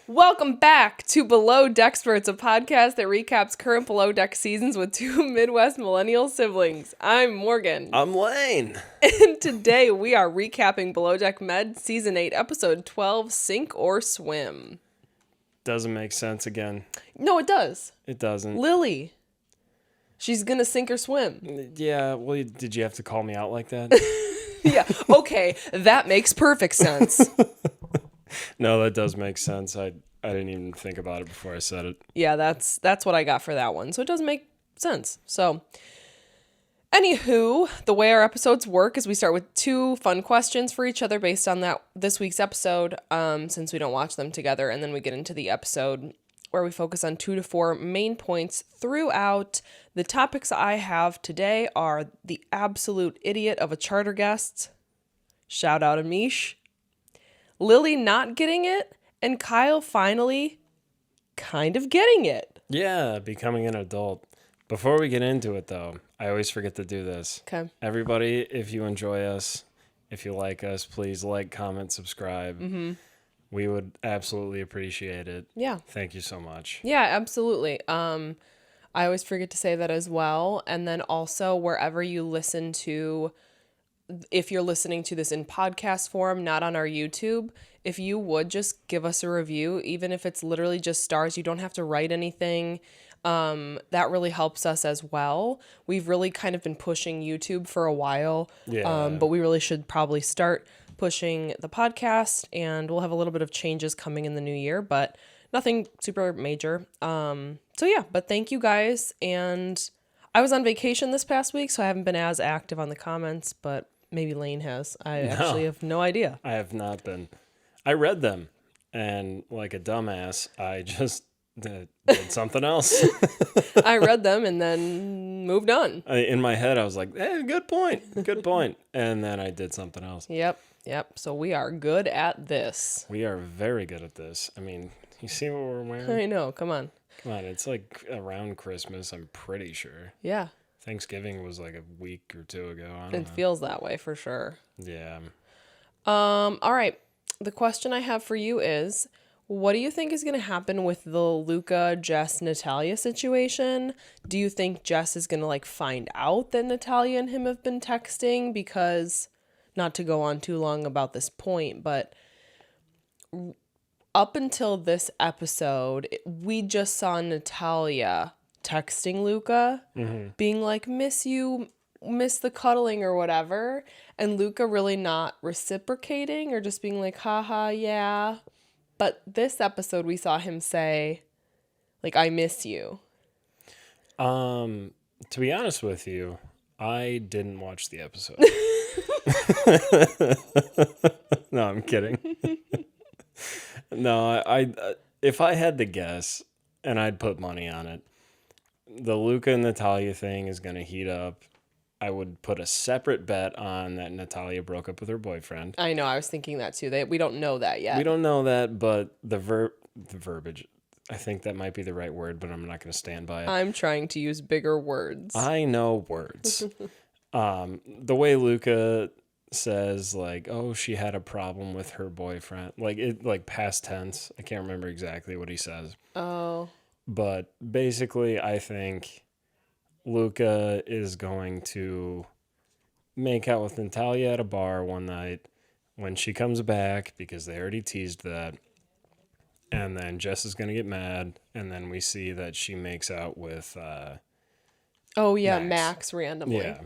Welcome back to Below Deckperts, a podcast that recaps current Below Deck seasons with two Midwest millennial siblings. I'm Morgan. I'm Lane. And today we are recapping Below Deck Med Season 8, Episode 12, Sink or Swim. Doesn't make sense again. No, it does. It doesn't. Lily. She's gonna sink or swim. Yeah, well, did you have to call me out like that? Yeah, okay, that makes perfect sense. No, that does make sense. I didn't even think about it before I said it. Yeah, that's what I got for that one. So it does make sense. So, anywho, the way our episodes work is we start with two fun questions for each other based on this week's episode, since we don't watch them together, and then we get into the episode where we focus on 2 to 4 main points throughout. The topics I have today are the absolute idiot of a charter guest. Shout out Amish. Lily not getting it, and Kyle finally kind of getting it. Yeah, becoming an adult. Before we get into it, though, I always forget to do this. Okay. Everybody, if you enjoy us, if you like us, please like, comment, subscribe. Mm-hmm. We would absolutely appreciate it. Yeah. Thank you so much. Yeah, absolutely. I always forget to say that as well. And then also wherever you listen to, if you're listening to this in podcast form, not on our YouTube, if you would just give us a review, even if it's literally just stars, you don't have to write anything. That really helps us as well. We've really kind of been pushing YouTube for a while, but we really should probably start pushing the podcast, and we'll have a little bit of changes coming in the new year, but nothing super major. So yeah, but thank you guys. And I was on vacation this past week, so I haven't been as active on the comments, but maybe Lane has. I actually have no idea. I have not been. I read them, and like a dumbass, I just did something else. I read them and then moved on. In my head, I was like, hey, good point. And then I did something else. Yep. So we are good at this. We are very good at this. I mean, you see what we're wearing? I know. Come on. It's like around Christmas, I'm pretty sure. Yeah. Thanksgiving was like a week or two ago. I don't know. Feels that way for sure. Yeah. All right. The question I have for you is, what do you think is going to happen with the Luca, Jess, Natalia situation? Do you think Jess is going to find out that Natalia and him have been texting? Because, not to go on too long about this point, but up until this episode, we just saw Natalia texting Luca, being like, miss you, miss the cuddling or whatever, and Luca really not reciprocating or just being like, haha, yeah. But this episode we saw him say, I miss you. To be honest with you, I didn't watch the episode. No, I'm kidding. No, I if I had to guess, and I'd put money on it, the Luca and Natalia thing is going to heat up. I would put a separate bet on that Natalia broke up with her boyfriend. I know, I was thinking that too. We don't know that yet. We don't know that, but the verbiage, I think that might be the right word, but I'm not going to stand by it. I'm trying to use bigger words. I know words. The way Luca says, oh, she had a problem with her boyfriend, past tense. I can't remember exactly what he says. Oh. But basically, I think Luca is going to make out with Natalia at a bar one night when she comes back, because they already teased that. And then Jess is going to get mad, and then we see that she makes out with Max randomly. Yeah.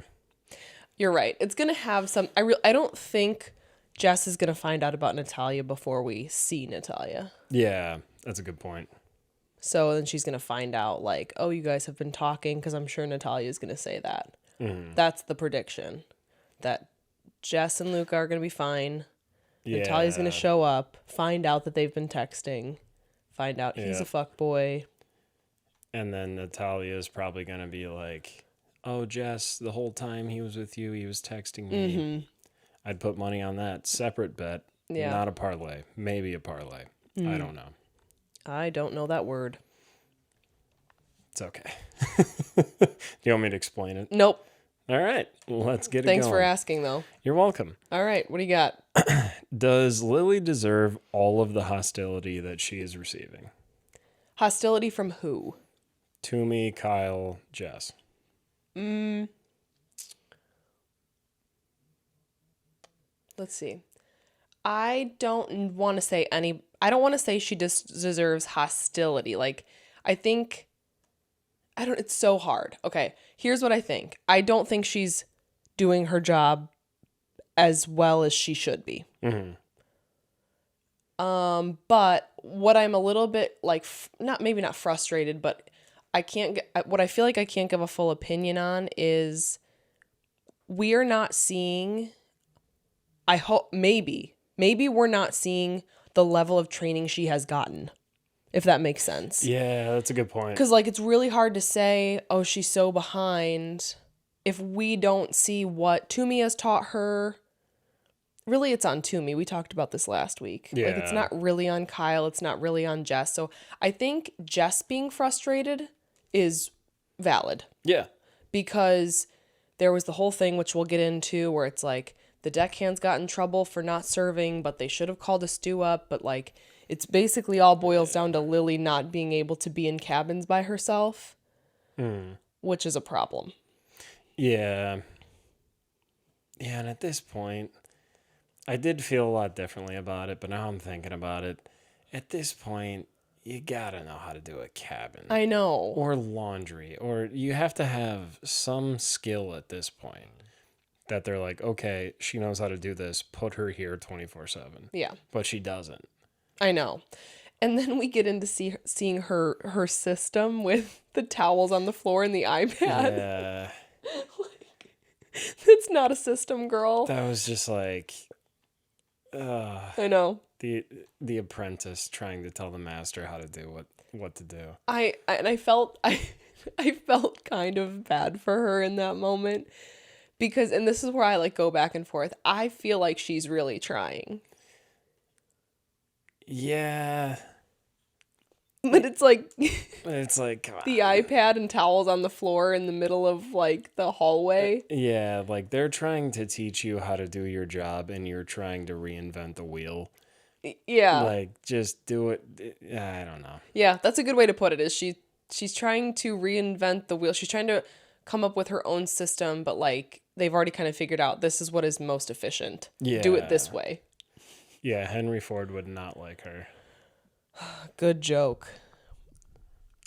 You're right. It's going to have some... I don't think Jess is going to find out about Natalia before we see Natalia. Yeah, that's a good point. So then she's going to find out, oh, you guys have been talking, because I'm sure Natalia is going to say that. Mm-hmm. That's the prediction. That Jess and Luca are going to be fine. Yeah. Natalia's going to show up, find out that they've been texting, find out he's a fuckboy. And then Natalia is probably going to be like, oh, Jess, the whole time he was with you, he was texting me. Mm-hmm. I'd put money on that. Separate bet. Yeah. Not a parlay. Maybe a parlay. I don't know. I don't know that word. It's okay. Do you want me to explain it? Nope. All right. Let's get it going. Thanks for asking, though. You're welcome. All right. What do you got? Does Lily deserve all of the hostility that she is receiving? Hostility from who? Toomey, Kyle, Jess. Let's see. I don't want to say I don't want to say she deserves hostility. Like, I think, it's so hard. Okay, here's what I think. I don't think she's doing her job as well as she should be. But what I'm a little bit like, maybe not frustrated, but what I feel like I can't give a full opinion on is we are not seeing, I hope, maybe we're not seeing the level of training she has gotten, if that makes sense. Yeah, that's a good point. Because, like, it's really hard to say, oh, she's so behind, if we don't see what Toomey has taught her. Really, it's on Toomey. We talked about this last week. Like, it's Yeah. not really on Kyle. It's not really on Jess. So I think Jess being frustrated is valid Yeah. because there was the whole thing, which we'll get into, where it's like the deckhands got in trouble for not serving, but they should have called a stew up. But, like, it's basically all boils down to Lily not being able to be in cabins by herself, which is a problem. Yeah. Yeah, and at this point, I did feel a lot differently about it, but now I'm thinking about it. At this point, you gotta know how to do a cabin. I know. Or laundry. Or you have to have some skill at this point. That they're like, okay, she knows how to do this. Put her here 24/7. Yeah, But she doesn't. I know. And then we get into seeing her system with the towels on the floor and the iPad. Yeah. It's not a system, girl. That was just like I know. the apprentice trying to tell the master how to do what to do. I felt I felt kind of bad for her in that moment because, and this is where I like go back and forth. I feel like she's really trying. Yeah. But it's like It's like, come on. the iPad and towels on the floor in the middle of like the hallway. Yeah, like they're trying to teach you how to do your job and you're trying to reinvent the wheel. Yeah. Like just do it. I don't know. Yeah, that's a good way to put it. Is she's trying to reinvent the wheel. She's trying to come up with her own system, but like they've already kind of figured out this is what is most efficient. Do it this Yeah. way. Yeah, Henry Ford would not like her. Good joke.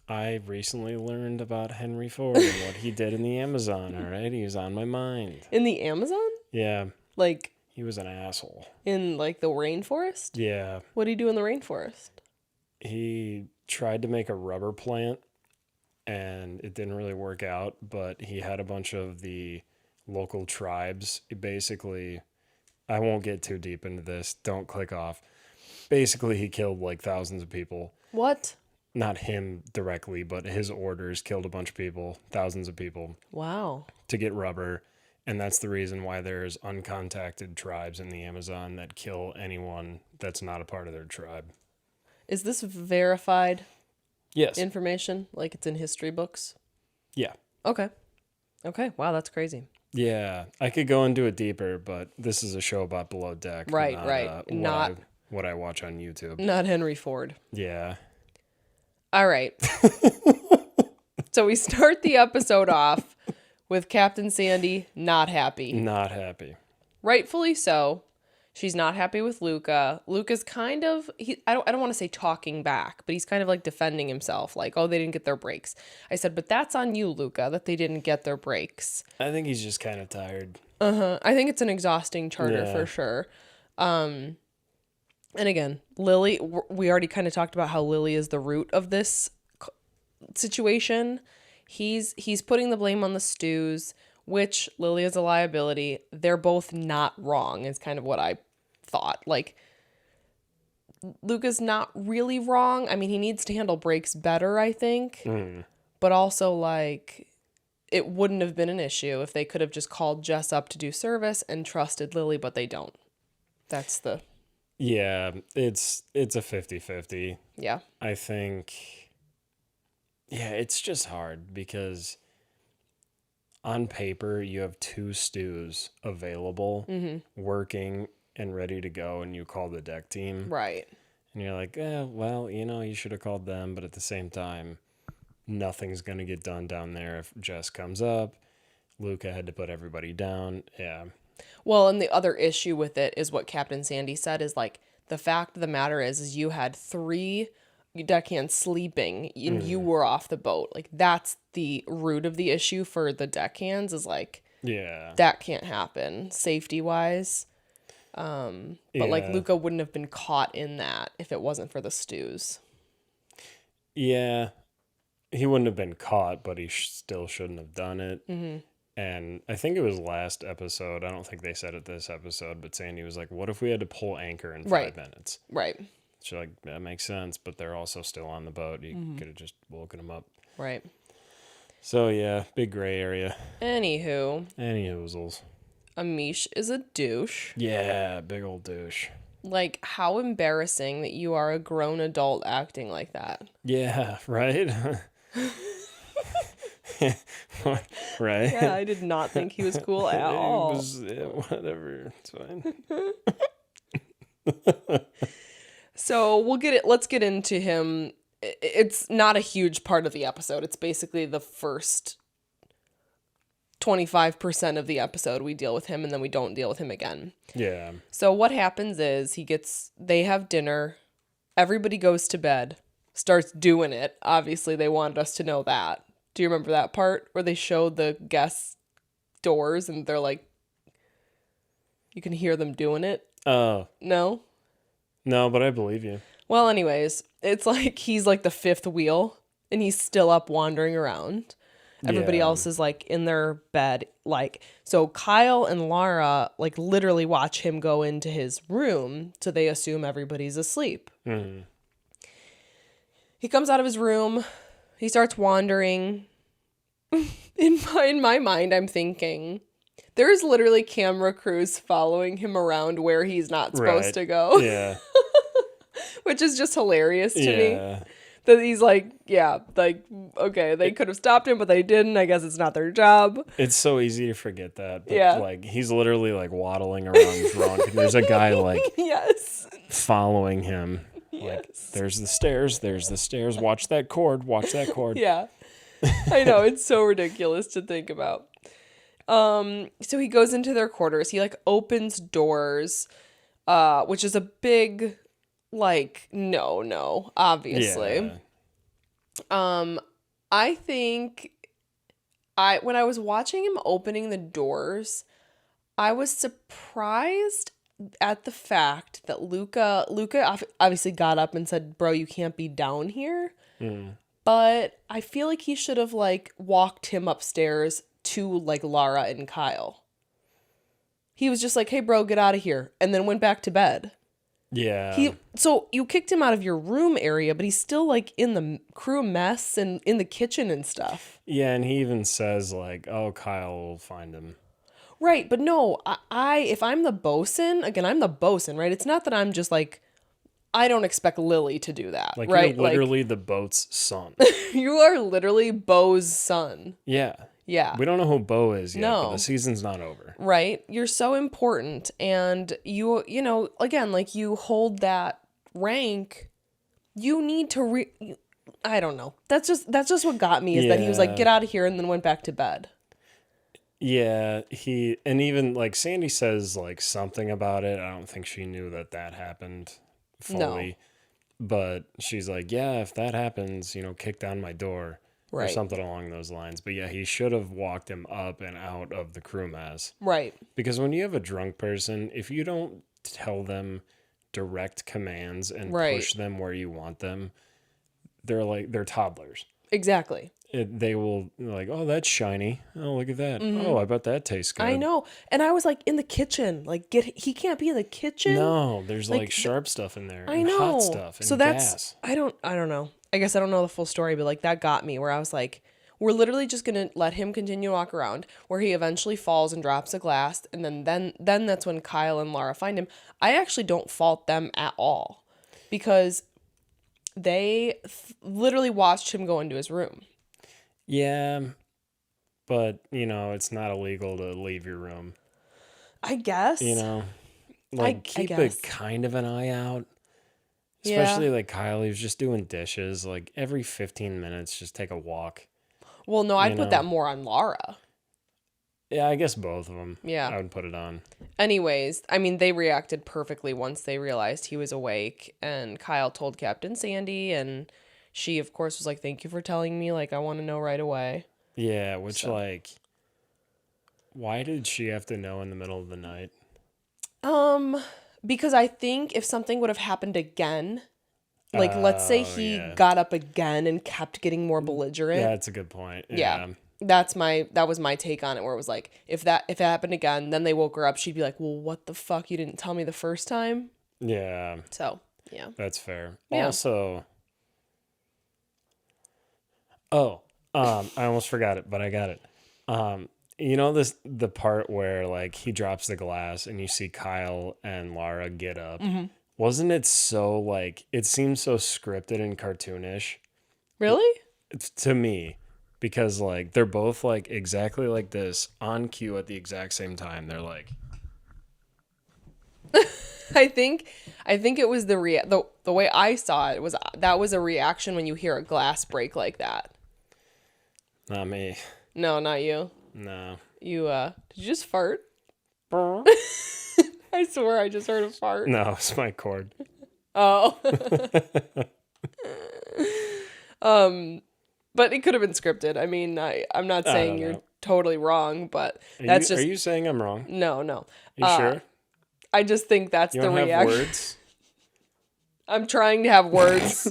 I recently learned about Henry Ford and what he did in the Amazon, all right? He was on my mind. In the Amazon? Yeah, Like he was an asshole. in like the rainforest? Yeah, What do you do in the rainforest? he tried to make a rubber plant and it didn't really work out, but he had a bunch of the local tribes. Basically, I won't get too deep into this. Don't click off. Basically, he killed like thousands of people. What? Not him directly, but his orders killed a bunch of people, thousands of people, Wow. to get rubber. And that's the reason why there's uncontacted tribes in the Amazon that kill anyone that's not a part of their tribe. Is this verified Yes. information? Like it's in history books? Yeah. Okay. Okay. Wow, that's crazy. Yeah. I could go into it deeper, but this is a show about Below Deck. Right, not, right. Not what I watch on YouTube. not Henry Ford. Yeah. All right. So we start the episode off with Captain Sandy not happy. Not happy. Rightfully so. She's not happy with Luca. Luca's kind of I don't want to say talking back, but he's kind of like defending himself, like, oh, they didn't get their breaks. I said, but that's on you, Luca, that they didn't get their breaks. I think he's just kind of tired. I think it's an exhausting charter Yeah. for sure. And again, Lily, we already kind of talked about how Lily is the root of this situation. He's putting the blame on the stews, which Lily is a liability. They're both not wrong, is kind of what I thought. Like, Luca's not really wrong. I mean, he needs to handle breaks better, I think. But also, like, it wouldn't have been an issue if they could have just called Jess up to do service and trusted Lily, but they don't. That's the... Yeah, it's a 50-50. Yeah. I think, yeah, it's just hard because on paper you have two stews available, working and ready to go, and you call the deck team. Right. And you're like, well, you should have called them. But at the same time, nothing's going to get done down there if Jess comes up. Luca had to put everybody down. Yeah. Well, and the other issue with it is what Captain Sandy said is like, the fact of the matter is you had 3 deckhands sleeping and you were off the boat. Like, that's the root of the issue for the deckhands is like, Yeah. that can't happen safety wise. But like Luca wouldn't have been caught in that if it wasn't for the stews. Yeah. He wouldn't have been caught, but he still shouldn't have done it. Mm-hmm. And I think it was last episode. I don't think they said it this episode, but Sandy was like, what if we had to pull anchor in 5 minutes? Right. She's like, that makes sense, but they're also still on the boat. You could have just woken them up. Right. So, yeah, big gray area. Anywho. Any hoozles. Amish is a douche. Yeah, big old douche. Like, how embarrassing that you are a grown adult acting like that. Yeah, right? Right? Yeah, I did not think he was cool at all. Whatever, it's fine. So let's get into him. It's not a huge part of the episode. It's basically the first 25% of the episode we deal with him, and then we don't deal with him again. Yeah. So what happens is they have dinner, everybody goes to bed, starts doing it. Obviously, they wanted us to know that. Do you remember that part where they showed the guests' doors and they're like, you can hear them doing it? Oh. No? No, but I believe you. Well, anyways, it's like he's like the 5th wheel and he's still up wandering around. Everybody else is like in their bed. Like, so Kyle and Lara like literally watch him go into his room. So they assume everybody's asleep. Mm. He comes out of his room. He starts wandering. In my mind, I'm thinking there's literally camera crews following him around where he's not supposed to go. Yeah. Which is just hilarious to me. Yeah. That he's like, yeah, like, okay, they could have stopped him, but they didn't. I guess it's not their job. It's so easy to forget that. But Yeah. like he's literally like waddling around drunk and there's a guy like Yes. following him. Like, Yes. there's the stairs, watch that cord. Yeah. I know, it's so ridiculous to think about. So he goes into their quarters. He like opens doors, which is a big like no, obviously. Yeah. I think when I was watching him opening the doors, I was surprised at the fact that Luca obviously got up and said, "Bro, you can't be down here." Mm. But I feel like he should have like walked him upstairs to like Lara and Kyle. He was just like, "Hey, bro, get out of here," and then went back to bed. Yeah. So you kicked him out of your room area, but he's still like in the crew mess and in the kitchen and stuff. Yeah, and he even says like, "Oh, Kyle will find him." Right, but no, if I'm the bosun, again, I'm the bosun, right? It's not that I'm just like, I don't expect Lily to do that, Like right? you're literally the boat's son. You are literally Bo's son. Yeah. Yeah. We don't know who Bo is yet, No. but the season's not over. Right? You're so important, and you know, again, like you hold that rank, you need to I don't know. That's just what got me is that he was like, Yeah. "Get out of here," and then went back to bed. Yeah, and even like Sandy says like something about it. I don't think she knew that happened fully. But she's like, "Yeah, if that happens, kick down my door." Or Right. something along those lines. But yeah, he should have walked him up and out of the crew mess. Right. Because when you have a drunk person, if you don't tell them direct commands and Right. push them where you want them, they're toddlers. Exactly. They will like, "Oh, that's shiny. Oh, look at that. Oh, I bet that tastes good." I know. And I was like, in the kitchen, like he can't be in the kitchen. No, there's like, Like, sharp stuff in there. I and know. hot stuff and so that's gas. I don't know. I guess I don't know the full story, but like that got me where I was like, we're literally just gonna let him continue to walk around, where he eventually falls and drops a glass, and then that's when Kyle and Lara find him. I actually don't fault them at all, because they literally watched him go into his room. Yeah, but it's not illegal to leave your room. I guess. like I keep guess. a kind of an eye out. Yeah. Especially like Kyle, he was just doing dishes. Like every 15 minutes, just take a walk. Well, no, You I'd put know? that more on Laura. Yeah, I guess both of them. Yeah. I would put it on. Anyways, I mean, they reacted perfectly once they realized he was awake, and Kyle told Captain Sandy, and she, of course, was like, "Thank you for telling me. Like, I want to know right away." Yeah, which So. like, why did she have to know in the middle of the night? Because I think if something would have happened again, like let's say Oh, he yeah. got up again and kept getting more belligerent. Yeah, that's a good point. Yeah. Yeah. That was my take on it, where it was like, if it happened again, then they woke her up, she'd be like, "Well, what the fuck? You didn't tell me the first time?" Yeah, So, yeah. that's fair. Yeah. Also, I almost forgot it, but I got it. You know the part where like he drops the glass and you see Kyle and Lara get up. Mm-hmm. Wasn't it so like it seems so scripted and cartoonish Really? to me because like they're both like exactly like this on cue at the exact same time. They're like I think it was the way I saw it was that was a reaction when you hear a glass break like that. not me. No, not you. No. You did you just fart? I swear I just heard a fart. No, it's my cord. Oh. But it could have been scripted. I mean, I'm not I saying don't you're know. totally wrong, but Are that's you, just are you saying I'm wrong? no. You sure? I just think that's You the don't have reaction. words? I'm trying to have words.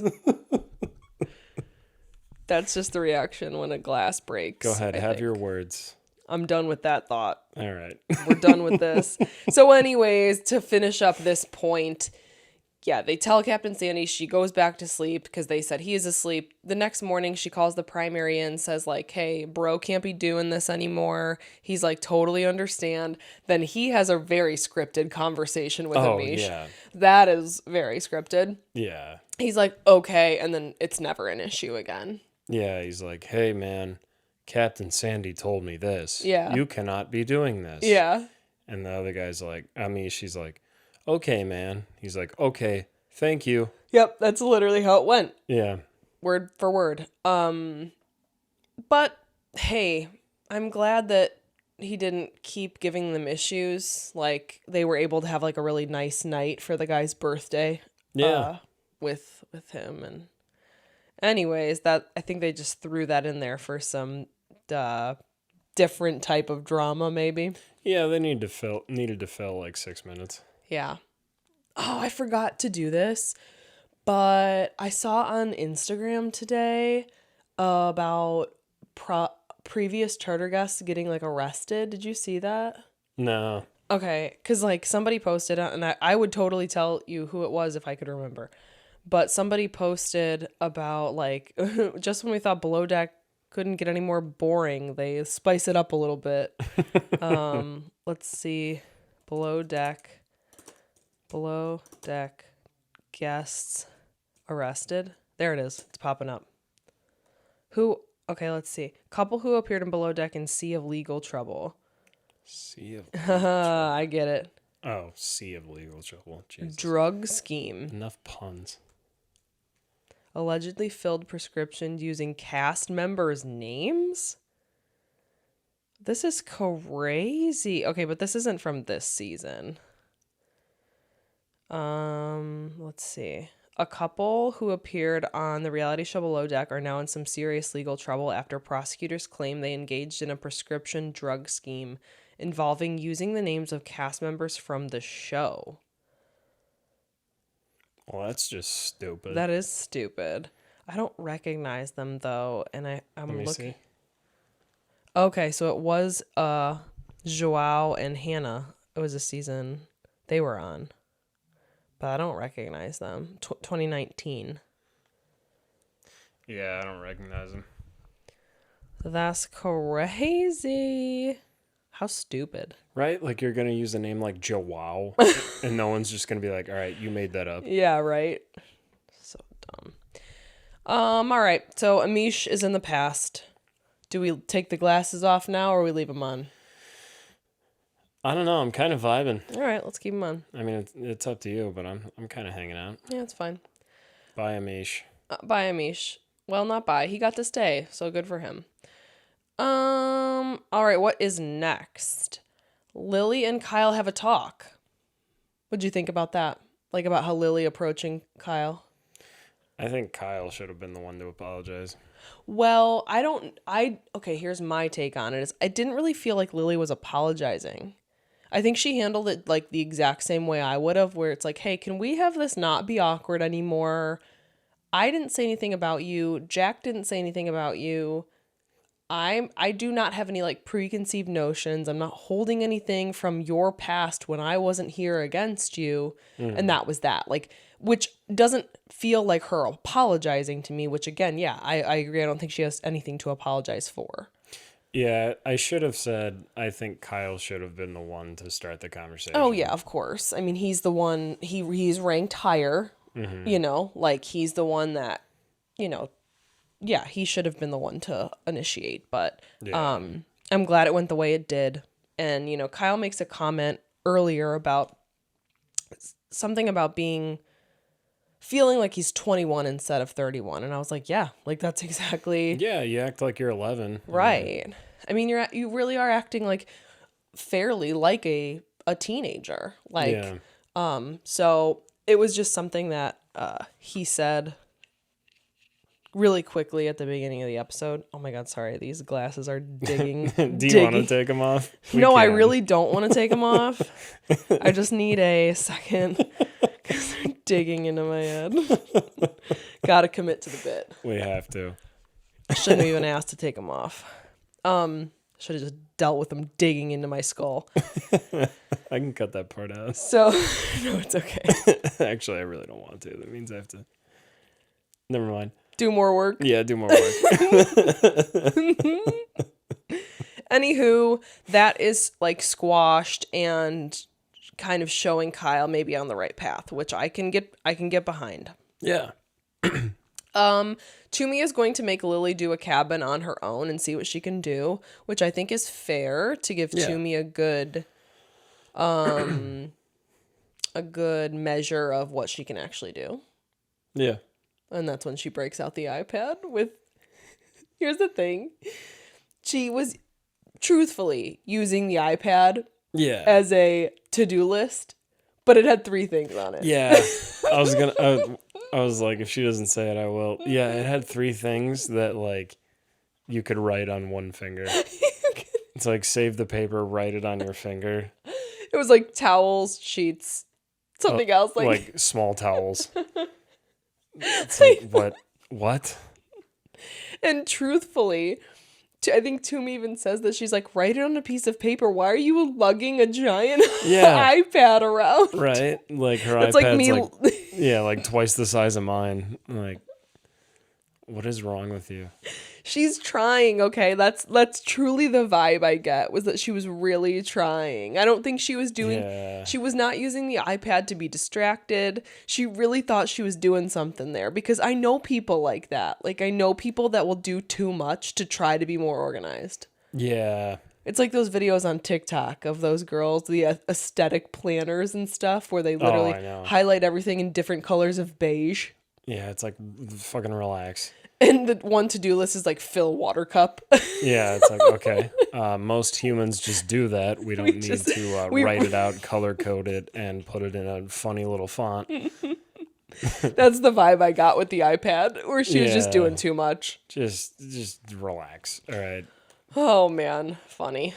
That's just the reaction when a glass breaks. Go ahead, I have think. your words. I'm done with that thought. All right. We're done with this. So anyways, to finish up this point, yeah, they tell Captain Sandy she goes back to sleep because they said he is asleep. The next morning, she calls the primary in, says like, "Hey, bro can't be doing this anymore." He's like, "Totally understand." Then he has a very scripted conversation with Amish. Yeah. That is very scripted. Yeah. He's like, "Okay," and then it's never an issue again. Yeah, he's like, "Hey man, Captain Sandy told me this. Yeah. You cannot be doing this." Yeah. And the other guy's like, she's like, "Okay, man." He's like, "Okay, thank you." Yep, that's literally how it went. Yeah. Word for word. But hey, I'm glad that he didn't keep giving them issues. Like they were able to have like a really nice night for the guy's birthday. Yeah. With him, and anyways, that I think they just threw that in there for some different type of drama, maybe. Yeah, they needed to fill like 6 minutes. Yeah. Oh, I forgot to do this, but I saw on Instagram today about previous charter guests getting like arrested. Did you see that? No. Okay, because like somebody posted, and I would totally tell you who it was if I could remember. But somebody posted about like just when we thought Below Deck couldn't get any more boring, they spice it up a little bit. Let's see. Below Deck guests arrested. There it is. It's popping up. Okay, let's see. Couple who appeared in Below Deck in Sea of Legal Trouble. Sea of I get it. Oh, sea of legal trouble. Jesus. Drug scheme. Enough puns. Allegedly filled prescriptions using cast members' names? This is crazy. Okay, but this isn't from this season. Let's see. A couple who appeared on the reality show Below Deck are now in some serious legal trouble after prosecutors claim they engaged in a prescription drug scheme involving using the names of cast members from the show. Well, that's just stupid. That is stupid. I don't recognize them though, and I'm looking. See. Okay, so it was Joao and Hannah. It was a season they were on, but I don't recognize them. 2019. Yeah, I don't recognize him. That's crazy. How stupid. Right? Like you're gonna use a name like Joao, and no one's just gonna be like, "All right, you made that up." Yeah, right. So dumb. All right. So Amish is in the past. Do we take the glasses off now, or we leave them on? I don't know. I'm kind of vibing. All right, let's keep him on. I mean, it's up to you, but I'm kind of hanging out. Yeah, it's fine. Bye, Amish. Bye, Amish. Well, not bye. He got to stay, so good for him. All right, what is next? Lily and Kyle have a talk. What'd you think about that? Like about how Lily approaching Kyle? I think Kyle should have been the one to apologize. Well, okay, here's my take on it. I didn't really feel like Lily was apologizing. I think she handled it like the exact same way I would have, where it's like, hey, can we have this not be awkward anymore? I didn't say anything about you. Jack didn't say anything about you. I do not have any like preconceived notions. I'm not holding anything from your past when I wasn't here against you. And that was that. Like, which doesn't feel like her apologizing to me, which again, yeah, I agree. I don't think she has anything to apologize for. Yeah, I should have said I think Kyle should have been the one to start the conversation. Oh yeah, of course. I mean, he's the one, he's ranked higher, you know, like he's the one that, you know, yeah, he should have been the one to initiate, but Yeah. I'm glad it went the way it did. And, you know, Kyle makes a comment earlier about something about feeling like he's 21 instead of 31. And I was like, yeah, like that's exactly Yeah, you act like you're 11. right. I mean, you really are acting like fairly like a teenager. Like, Yeah. so it was just something that he said really quickly at the beginning of the episode. Oh my God, sorry. These glasses are digging. Do you want to take them off? No, I really don't want to take them off. I just need a second because they're digging into my head. Gotta commit to the bit. We have to. Shouldn't have even asked to take them off. Should have just dealt with them digging into my skull. I can cut that part out. So, no, it's okay. Actually, I really don't want to. That means I have to. Never mind. Do more work. Yeah, do more work. Anywho, that is like squashed and kind of showing Kyle maybe on the right path, which I can get behind. Yeah. Toomey is going to make Lily do a cabin on her own and see what she can do, which I think is fair to give Toomey a good measure of what she can actually do. Yeah. And that's when she breaks out the iPad with, here's the thing. She was truthfully using the iPad Yeah. as a to-do list, but it had 3 things on it. Yeah. I was like, if she doesn't say it, I will. Yeah, it had 3 things that like you could write on one finger. It's like save the paper, write it on your finger. It was like towels, sheets, something else like small towels. It's like what? And truthfully, I think Toomey even says that she's like, write it on a piece of paper. Why are you lugging a giant iPad around? Right? Like her It's iPad's like me. like twice the size of mine. Like, what is wrong with you? She's trying, okay? That's truly the vibe I get, was that she was really trying. I don't think she was she was not using the iPad to be distracted. She really thought she was doing something there, because I know people like that. Like, I know people that will do too much to try to be more organized. Yeah. It's like those videos on TikTok of those girls, the aesthetic planners and stuff, where they literally highlight everything in different colors of beige. Yeah, it's like, fucking relax. And the one to-do list is like fill water cup. Yeah, it's like, okay. Most humans just do that. We don't need to write it out, color code it, and put it in a funny little font. That's the vibe I got with the iPad, where she was just doing too much. Just relax. All right. Oh, man. Funny.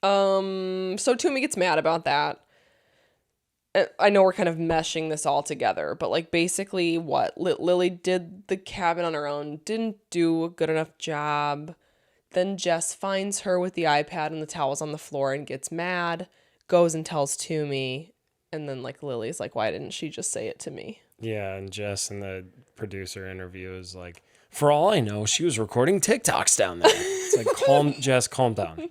So Toomey gets mad about that. I know we're kind of meshing this all together, but like basically what Lily did the cabin on her own, didn't do a good enough job. Then Jess finds her with the iPad and the towels on the floor and gets mad, goes and tells Toomey, and then like Lily's like, why didn't she just say it to me? Yeah, and Jess in the producer interview is like, for all I know, she was recording TikToks down there. It's like, Jess, calm down.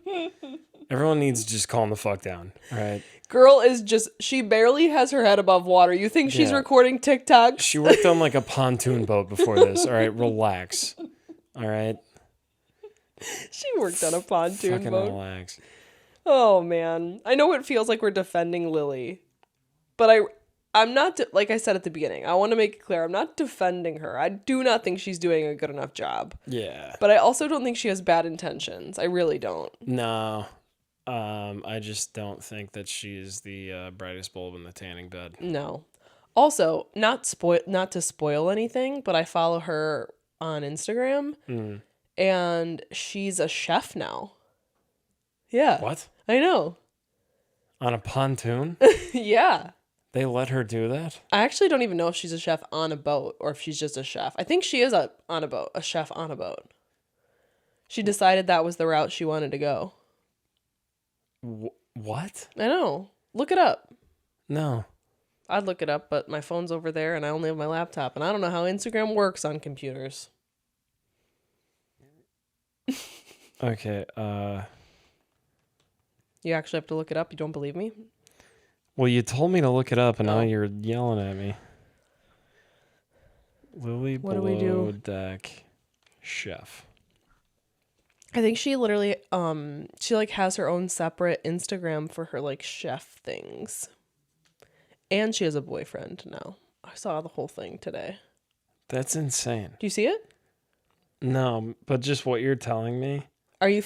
Everyone needs to just calm the fuck down, all right? Girl is she barely has her head above water. You think she's recording TikToks? She worked on like a pontoon boat before this, all right? Relax, all right? She worked on a pontoon boat. Relax. Oh man, I know it feels like we're defending Lily, but I'm not like I said at the beginning. I want to make it clear I'm not defending her. I do not think she's doing a good enough job. Yeah. But I also don't think she has bad intentions. I really don't. No. I just don't think that she's the brightest bulb in the tanning bed. No. Also, not to spoil anything, but I follow her on Instagram and she's a chef now. Yeah. What? I know. On a pontoon? Yeah. They let her do that? I actually don't even know if she's a chef on a boat or if she's just a chef. I think she is on a boat, a chef on a boat. She decided that was the route she wanted to go. What? I know. Look it up. No. I'd look it up, but my phone's over there and I only have my laptop and I don't know how Instagram works on computers. Okay, You actually have to look it up. You don't believe me? well, you told me to look it up, and now Oh. you're yelling at me. Lily What do we do? Deck chef. I think she literally she like has her own separate Instagram for her like chef things. And she has a boyfriend now. I saw the whole thing today. That's insane. Do you see it? No, but just what you're telling me. Are you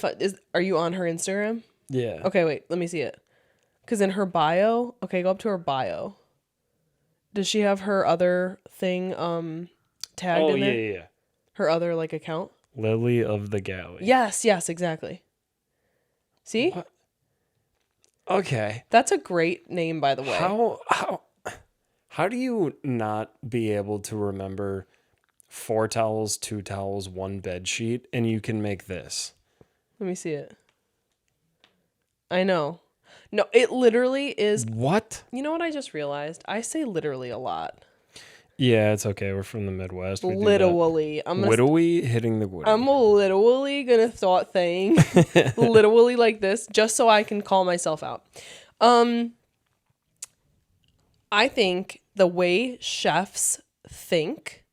on her Instagram? Yeah. Okay, wait, let me see it. Cuz in her bio, okay, go up to her bio. Does she have her other thing tagged in there? Yeah. Her other like account? Lily of the Galley. Yes, exactly. See? What? Okay. That's a great name, by the way. How do you not be able to remember 4 towels, 2 towels, 1 bed sheet, and you can make this? Let me see it. I know. No, it literally is. What? You know what I just realized? I say literally a lot. Yeah, it's okay. We're from the Midwest. We do that. Literally. Widowy hitting the woody. I'm literally gonna start saying literally like this just so I can call myself out. I think the way chefs think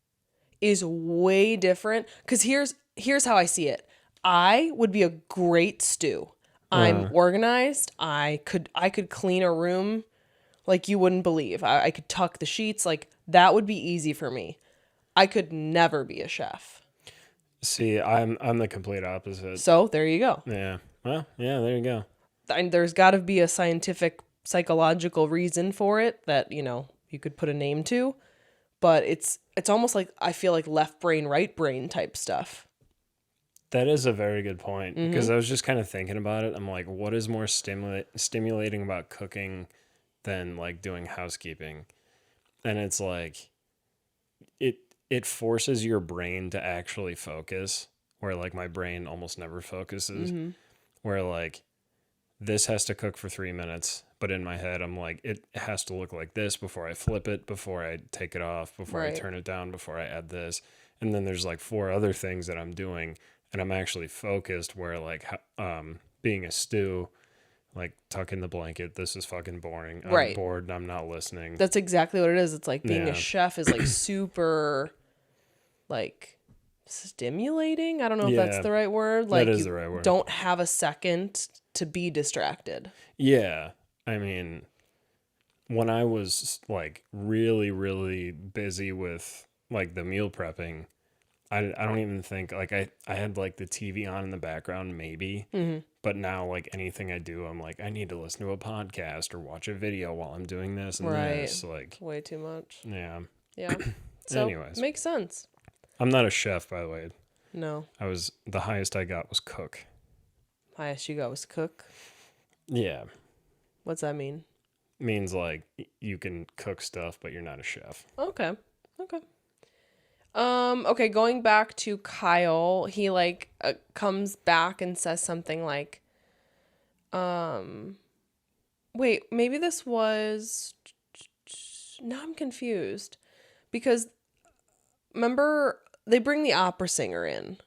is way different because here's how I see it. I would be a great stew. I'm organized. I could clean a room like you wouldn't believe. I could tuck the sheets. Like that would be easy for me. I could never be a chef. See, I'm the complete opposite. So there you go. Yeah. Well, yeah, there you go. And there's got to be a scientific, psychological reason for it that, you know, you could put a name to. But it's almost like I feel like left brain, right brain type stuff. That is a very good point because I was just kind of thinking about it. I'm like, what is more stimulating about cooking than like doing housekeeping? And it's like it forces your brain to actually focus, where like my brain almost never focuses. Where like this has to cook for 3 minutes, but in my head I'm like, it has to look like this before I flip it, before I take it off, before I turn it down, before I add this. And then there's like 4 other things that I'm doing and I'm actually focused, where like being a stew, like tuck in the blanket, this is fucking boring. I'm bored and I'm not listening. That's exactly what it is. It's like being a chef is like super like stimulating. I don't know if that's the right word. Like that is the right word. Don't have a second to be distracted. Yeah. I mean, when I was like really, really busy with like the meal prepping, I don't even think like I had like the TV on in the background maybe, but now like anything I do, I'm like, I need to listen to a podcast or watch a video while I'm doing this and this. Like way too much. Yeah. Yeah. So Anyways. makes sense. I'm not a chef, by the way. No. The highest I got was cook. Highest you got was cook. Yeah. What's that mean? Means like you can cook stuff, but you're not a chef. Okay. Okay, going back to Kyle, he like comes back and says something like, wait, maybe this was, now I'm confused because remember they bring the opera singer in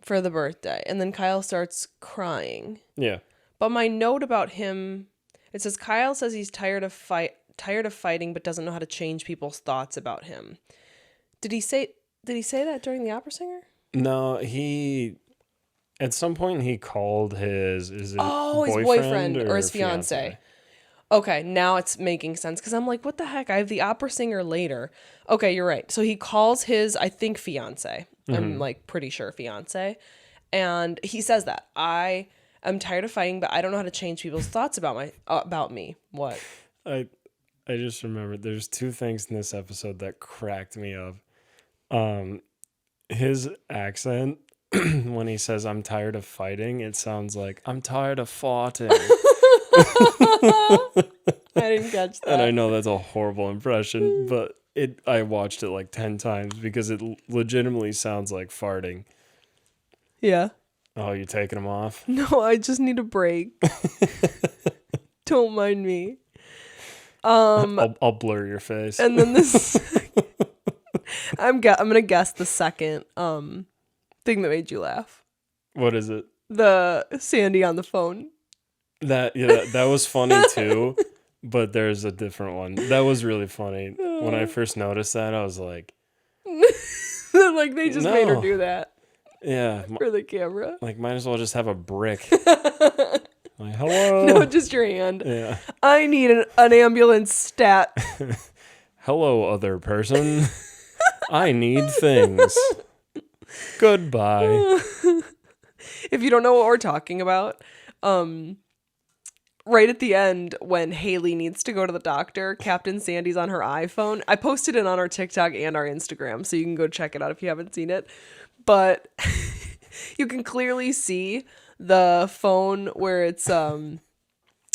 for the birthday and then Kyle starts crying. Yeah. But my note about him, it says Kyle says he's tired of fighting but doesn't know how to change people's thoughts about him. Did he say that during the opera singer? No, At some point, he called his His boyfriend or his fiance. Okay, now it's making sense because I'm like, what the heck? I have the opera singer later. Okay, you're right. So he calls his, I think, fiance. I'm like pretty sure fiance. And he says that I'm tired of fighting, but I don't know how to change people's thoughts about me. What? I just remembered there's two things in this episode that cracked me up. His accent when he says I'm tired of fighting, it sounds like I'm tired of farting. I didn't catch that. And I know that's a horrible impression, but I watched it like 10 times because it legitimately sounds like farting. Yeah. Oh, you taking them off? No, I just need a break. Don't mind me. I'll blur your face. And then this I'm gonna guess the second thing that made you laugh. What is it? The Sandy on the phone. That was funny too, but there's a different one. That was really funny. When I first noticed that, I was like, like they just made her No. do that yeah, for the camera. like might as well just have a brick. Like, hello. No, just your hand. Yeah. I need an ambulance stat. Hello, other person. I need things. Goodbye. If you don't know what we're talking about, right at the end when Haley needs to go to the doctor, Captain Sandy's on her iPhone. I posted it on our TikTok and our Instagram, so you can go check it out if you haven't seen it. But you can clearly see the phone where it's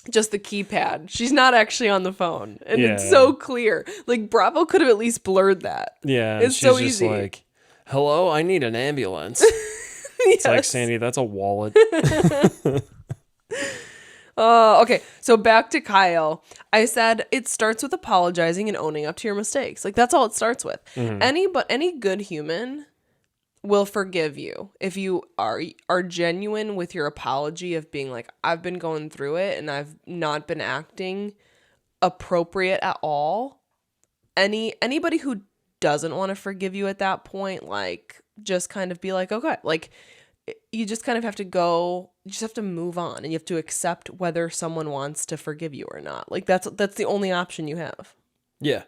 just the keypad. She's not actually on the phone. And it's Yeah. so clear. Like Bravo could have at least blurred that. Yeah, It's she's so just easy. like, hello, I need an ambulance. It's like, Sandy, that's a wallet. Okay, so back to Kyle. I said it starts with apologizing and owning up to your mistakes. Like that's all it starts with. Any good human will forgive you if you are genuine with your apology of being like, I've been going through it and I've not been acting appropriate at all. Anybody who doesn't want to forgive you at that point, like just kind of be like, okay, like you just kind of have to go, you just have to move on and you have to accept whether someone wants to forgive you or not. Like that's the only option you have. Yeah.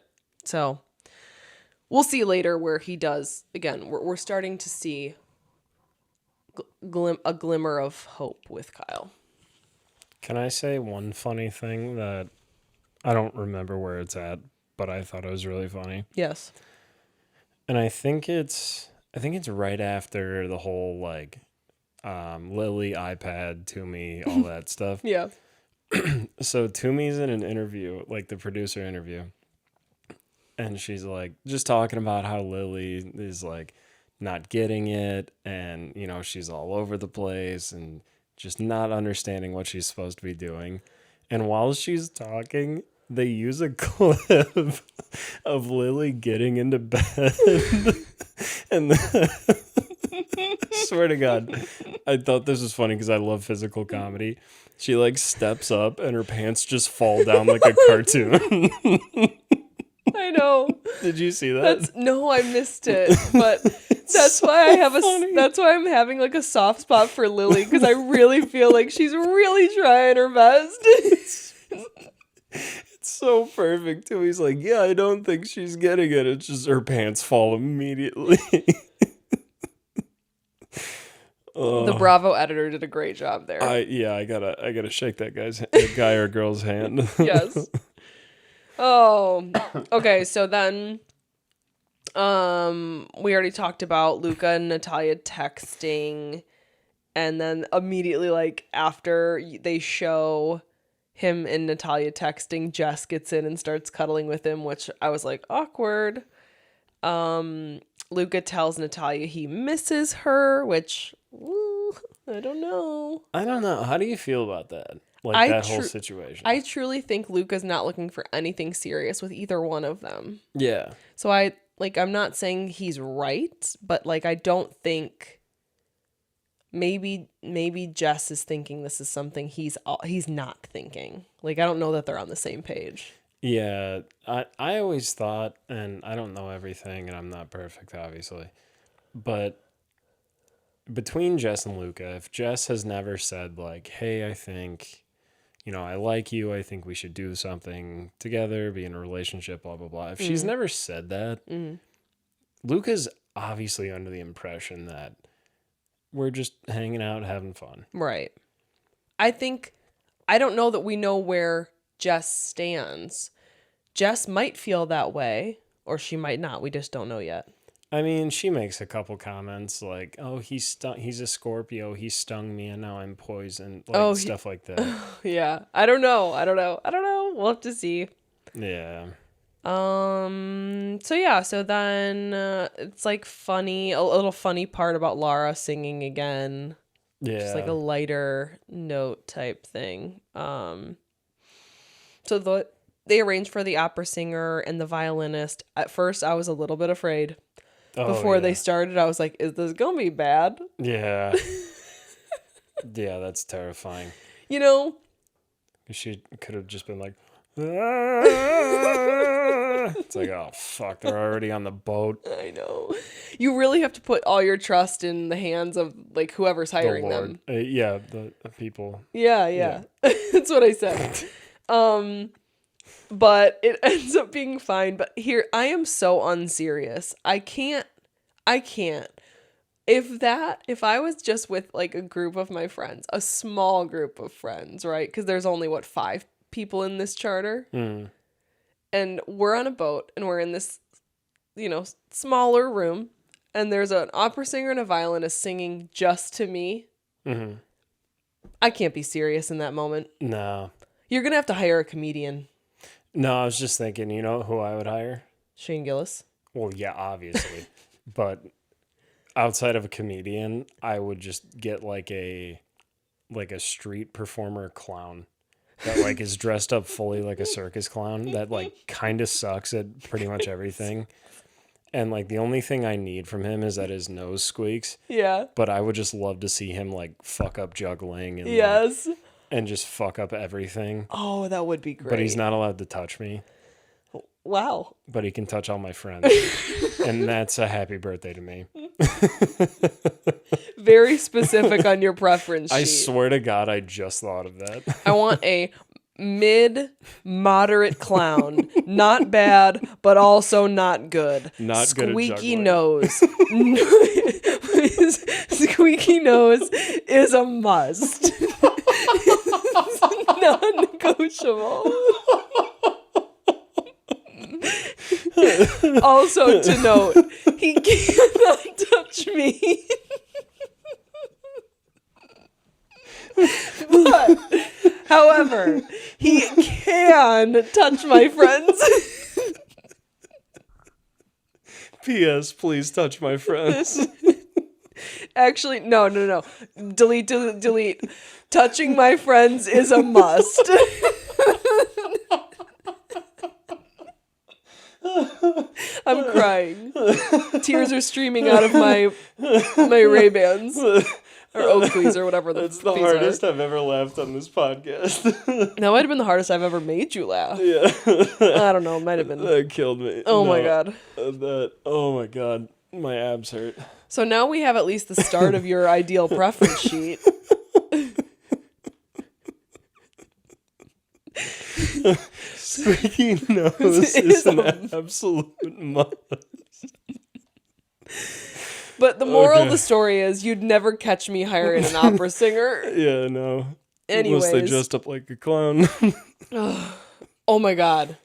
So we'll see later where he does. Again, we're starting to see a glimmer of hope with Kyle. Can I say one funny thing that I don't remember where it's at, but I thought it was really funny? Yes. And I think it's right after the whole like Lily iPad Toomey, all that stuff. Yeah. So Toomey's in an interview, like the producer interview, and she's like just talking about how Lily is like not getting it, and you know she's all over the place and just not understanding what she's supposed to be doing. And while she's talking, they use a clip of Lily getting into bed, and swear to God, I thought this was funny because I love physical comedy. She like steps up and her pants just fall down like a cartoon. I know. Did you see that? No, I missed it. But that's why I have funny. that's why I'm having like a soft spot for Lily, because I really feel like she's really trying her best. It's so perfect too. He's like, yeah, I don't think she's getting it. It's just her pants fall immediately. The Bravo editor did a great job there. I gotta shake that guy or girl's hand. Yes. Oh, okay. So then, we already talked about Luca and Natalia texting, and then immediately, like after they show him and Natalia texting, Jess gets in and starts cuddling with him, which I was like, awkward. Luca tells Natalia he misses her, which I don't know. I don't know. How do you feel about that? Like that whole situation. I truly think Luca's not looking for anything serious with either one of them. Yeah. So I'm not saying he's right, but like I don't think maybe Jess is thinking this is something he's not thinking. Like I don't know that they're on the same page. Yeah. I always thought, and I don't know everything and I'm not perfect obviously, but between Jess and Luca, if Jess has never said like, "Hey, I think, I like you. I think we should do something together, be in a relationship, blah blah blah." If she's never said that, Luca's obviously under the impression that we're just hanging out, having fun. Right. I don't know that we know where Jess stands. Jess might feel that way, or she might not. We just don't know yet. I mean, she makes a couple comments like, "Oh, he's a Scorpio. He stung me, and now I'm poisoned." Stuff like that. Yeah. I don't know. We'll have to see. Yeah. So then it's like funny, a little funny part about Lara singing again. Yeah. Just like a lighter note type thing. They arranged for the opera singer and the violinist. At first, I was a little bit afraid. Before they started, I was like, is this going to be bad? Yeah. Yeah, that's terrifying. She could have just been like, it's like, oh, fuck, they're already on the boat. I know. You really have to put all your trust in the hands of, like, whoever's hiring them. Yeah, the people. Yeah. That's what I said. But it ends up being fine. But here, I am so unserious. I can't. If I was just with like a group of my friends, a small group of friends, right? Because there's only 5 people in this charter. And we're on a boat and we're in this, smaller room. And there's an opera singer and a violinist singing just to me. Mm-hmm. I can't be serious in that moment. No. You're going to have to hire a comedian. No, I was just thinking, you know who I would hire? Shane Gillis. Well, yeah, obviously. But outside of a comedian, I would just get like a street performer clown that like is dressed up fully like a circus clown that like kind of sucks at pretty much everything. And like the only thing I need from him is that his nose squeaks. Yeah. But I would just love to see him like fuck up juggling and yes. And just fuck up everything. Oh, that would be great. But he's not allowed to touch me. Wow. But he can touch all my friends. And that's a happy birthday to me. Very specific on your preference sheet. I swear to God, I just thought of that. I want a mid-moderate clown. Not bad, but also not good. Not Squeaky good at nose. Squeaky nose is a must. Non-negotiable. Also to note, he cannot touch me. But, however, he can touch my friends. P.S. Please touch my friends. Actually, no. Delete. Touching my friends is a must. I'm crying. Tears are streaming out of my Ray-Bans. Or Oakleys or whatever That's the hardest I've ever laughed on this podcast. That might have been the hardest I've ever made you laugh. Yeah. I don't know. It might have been. That killed me. Oh my God. Oh my God. My abs hurt. So now we have at least the start of your ideal preference sheet. Squeaky nose is an absolute must. But the moral of the story is you'd never catch me hiring an opera singer. Yeah, no. Anyways. Unless they dressed up like a clown. Oh my God.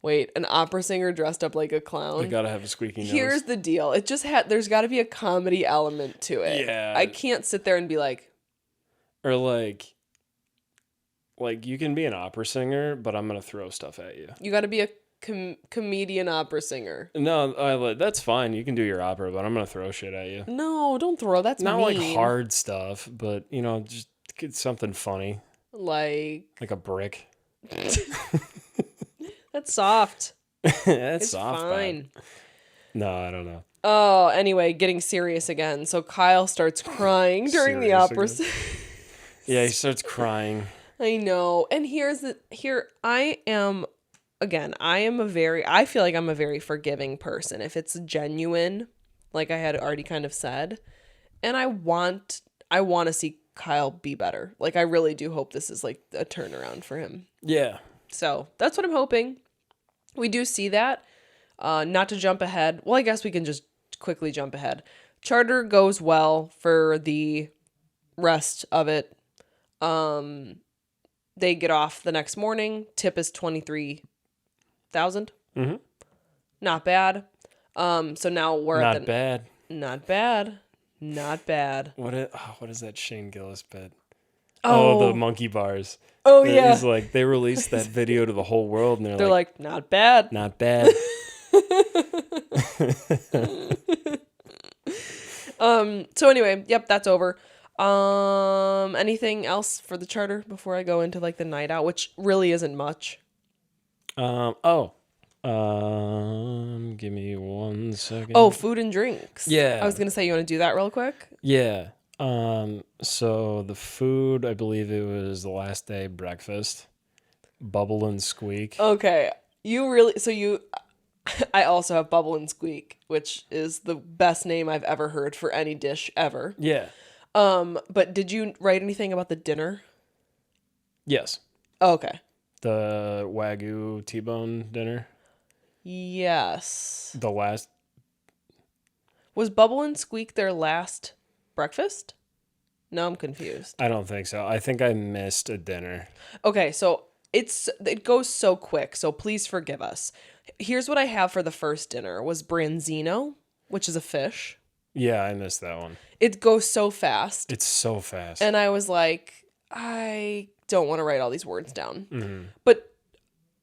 Wait, an opera singer dressed up like a clown? They gotta have a squeaky nose. Here's the deal. It just there's gotta be a comedy element to it. Yeah. I can't sit there and be like. Or like you can be an opera singer, but I'm gonna throw stuff at you. You gotta be a comedian opera singer. No, that's fine. You can do your opera, but I'm gonna throw shit at you. No, don't throw. That's not mean. Like hard stuff, but just get something funny. Like a brick. That's soft. That's it's soft. Fine. Bad. No, I don't know. Oh, anyway, getting serious again. So Kyle starts crying during the opera. Yeah, he starts crying. I know. And I feel like I'm a very forgiving person if it's genuine, like I had already kind of said. And I want to see Kyle be better. Like, I really do hope this is like a turnaround for him. Yeah. So that's what I'm hoping. We do see that. Not to jump ahead. Well, I guess we can just quickly jump ahead. Charter goes well for the rest of it. They get off the next morning. Tip is 23,000. Mm-hmm. Not bad. So now we're Not at the bad. not bad. Not bad. What is that Shane Gillis bit? Oh, The monkey bars. Oh, It yeah. was like they released that video to the whole world, and They're like, not bad. not bad. So anyway, yep, that's over. Anything else for the charter before I go into like the night out, which really isn't much. Give me 1 second. Oh, food and drinks. Yeah. I was gonna say, you want to do that real quick? Yeah. So the food, I believe it was the last day breakfast. Bubble and Squeak. Okay. I also have Bubble and Squeak, which is the best name I've ever heard for any dish ever. Yeah. But did you write anything about the dinner? Yes. Oh, okay. The Wagyu T-bone dinner. Yes. The last. Was Bubble and Squeak their last breakfast? No, I'm confused. I don't think so. I think I missed a dinner. Okay, so it goes so quick, so please forgive us. Here's what I have for the first dinner was branzino, which is a fish. Yeah, I missed that one. It goes so fast. It's so fast. And I was like, I don't want to write all these words down. Mm-hmm. But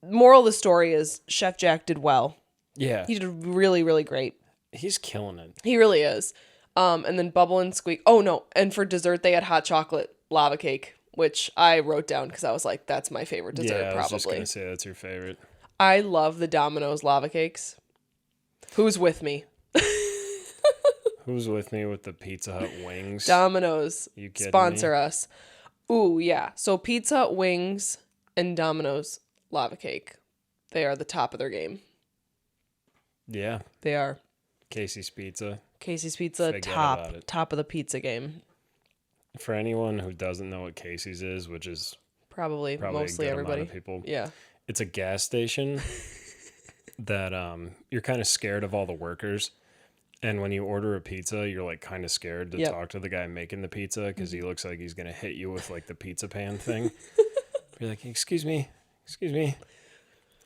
moral of the story is Chef Jack did well. Yeah. He did really, really great. He's killing it. He really is. And then Bubble and Squeak. Oh, no. And for dessert, they had hot chocolate lava cake, which I wrote down because I was like, that's my favorite dessert, Yeah, I was just probably. going to say that's your favorite. I love the Domino's lava cakes. Who's with me? Who's with me with the Pizza Hut wings? Domino's. You kidding Sponsor me? us. Ooh, yeah. So Pizza Hut wings and Domino's lava cake. They are the top of their game. Yeah. They are. Casey's Pizza. Casey's Pizza, Forget about it. top of the pizza game. For anyone who doesn't know what Casey's is, which is Probably probably mostly a good everybody. amount of people, Yeah. it's a gas station that you're kind of scared of all the workers. And when you order a pizza, you're like kind of scared to Yep. talk to the guy making the pizza because he looks like he's going to hit you with like the pizza pan thing. You're like, excuse me.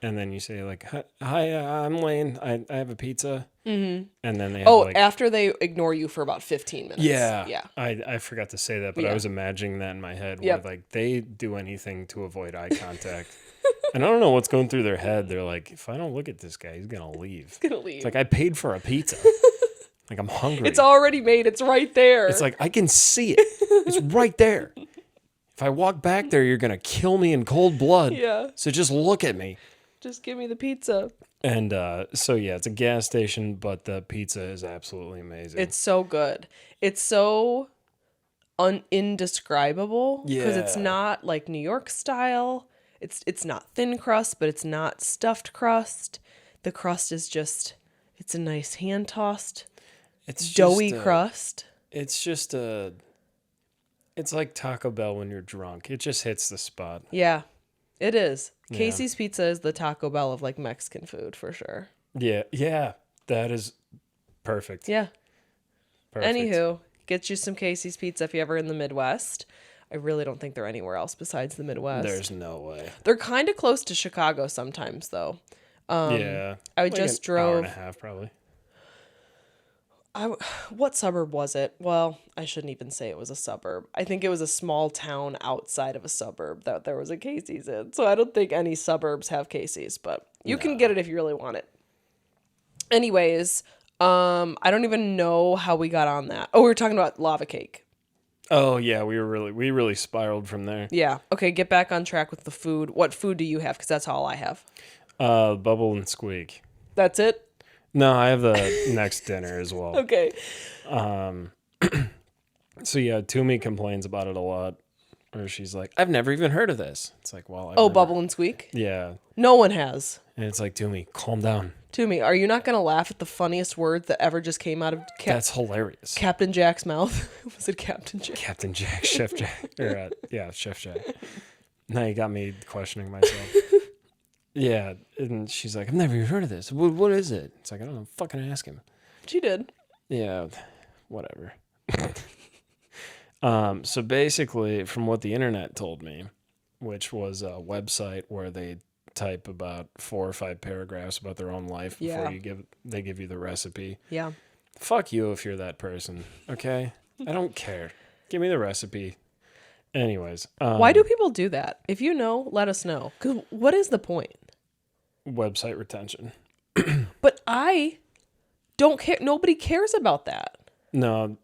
And then you say like, hi, I'm Lane. I have a pizza. Mm-hmm. And then they have after they ignore you for about 15 minutes. Yeah. Yeah. I forgot to say that, but Yeah. I was imagining that in my head Yep. where like they do anything to avoid eye contact. And I don't know what's going through their head. They're like, if I don't look at this guy, he's going to leave. Gonna leave. It's like I paid for a pizza. Like I'm hungry. It's already made. It's right there. It's like I can see it. It's right there. If I walk back there, you're going to kill me in cold blood. Yeah. So just look at me. Just give me the pizza. And so yeah, it's a gas station, but the pizza is absolutely amazing. It's so good. It's so indescribable because it's Yeah. not like New York style. It's not thin crust, but it's not stuffed crust. The crust is just it's a nice hand tossed it's doughy just crust. It's just it's like Taco Bell when you're drunk. It just hits the spot. Yeah, it is. Yeah. Casey's Pizza is the Taco Bell of like Mexican food for sure. Yeah, that is perfect. Yeah. Perfect. Anywho, get you some Casey's Pizza if you're ever in the Midwest. I really don't think they're anywhere else besides the Midwest. There's no way. They're kind of close to Chicago sometimes, though. Yeah, I like just an hour and drove. a half probably. What suburb was it? Well, I shouldn't even say it was a suburb. I think it was a small town outside of a suburb that there was a Casey's in. So I don't think any suburbs have Casey's, but you can get it if you really want it. Anyways, I don't even know how we got on that. Oh, we were talking about lava cake. Oh yeah, we really spiraled from there. Yeah. Okay, get back on track with the food. What food do you have? Because that's all I have. Bubble and Squeak. That's it? No, I have the next dinner as well. Okay. So yeah, Toomey complains about it a lot. Or she's like, I've never even heard of this. It's like, well, I've Oh, never... Bubble and Squeak? Yeah. No one has. And it's like, Toomey, calm down. Toomey, are you not going to laugh at the funniest word that ever just came out of That's hilarious. Captain Jack's mouth? Was it Captain Jack? Captain Jack, Chef Jack. Or, yeah, Chef Jack. Now you got me questioning myself. Yeah. And she's like, I've never even heard of this. What is it? It's like, I don't know. Fucking ask him. She did. Yeah. Whatever. So basically, from what the internet told me, which was a website where they type about 4 or 5 paragraphs about their own life before they give you the recipe. Yeah. Fuck you if you're that person, okay? I don't care. Give me the recipe. Anyways. Why do people do that? If you know, let us know. Because what is the point? Website retention. But I don't care. Nobody cares about that. No,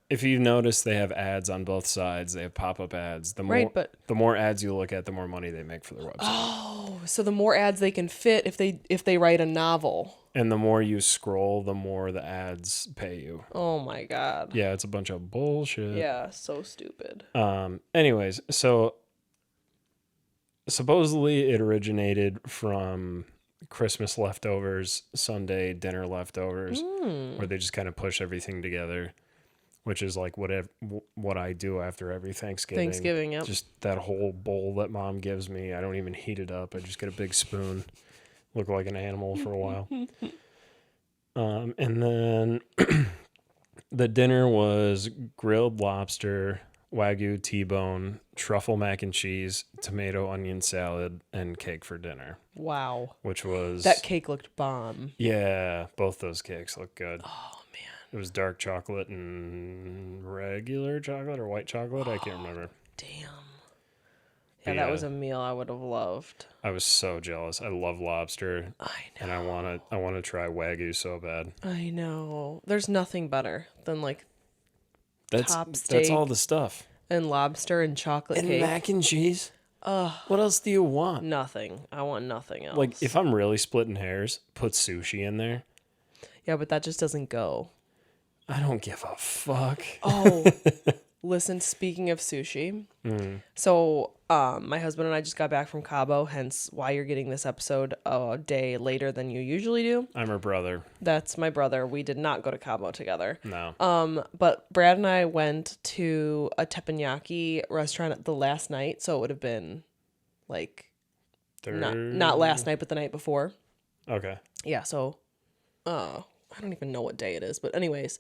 if you notice, they have ads on both sides. They have pop-up ads. The more ads you look at, the more money they make for their website. Oh, so the more ads they can fit if they write a novel. And the more you scroll, the more the ads pay you. Oh my God. Yeah, it's a bunch of bullshit. Yeah, so stupid. Anyways, so supposedly it originated from Christmas leftovers, Sunday dinner leftovers, where they just kind of push everything together, which is like what I do after every Thanksgiving. Thanksgiving, yep. Just that whole bowl that mom gives me. I don't even heat it up. I just get a big spoon, look like an animal for a while. And then the dinner was grilled lobster, Wagyu T-bone, truffle mac and cheese, tomato onion salad, and cake for dinner. Wow. Which was... That cake looked bomb. Yeah, both those cakes looked good. Oh, man. It was dark chocolate and regular chocolate or white chocolate. I can't remember. Damn. Yeah, that was a meal I would have loved. I was so jealous. I love lobster. I know. And I want to try Wagyu so bad. I know. There's nothing better than like top steak. That's all the stuff. And lobster and chocolate cake. And mac and cheese. What else do you want? Nothing. I want nothing else. Like, if I'm really splitting hairs, put sushi in there. Yeah, but that just doesn't go. I don't give a fuck. Oh, listen, speaking of sushi. So my husband and I just got back from Cabo, hence why you're getting this episode a day later than you usually do. I'm her brother. That's my brother. We did not go to Cabo together. No. But Brad and I went to a teppanyaki restaurant the last night, so it would have been like not last night, but the night before. Okay. Yeah, so I don't even know what day it is, but anyways,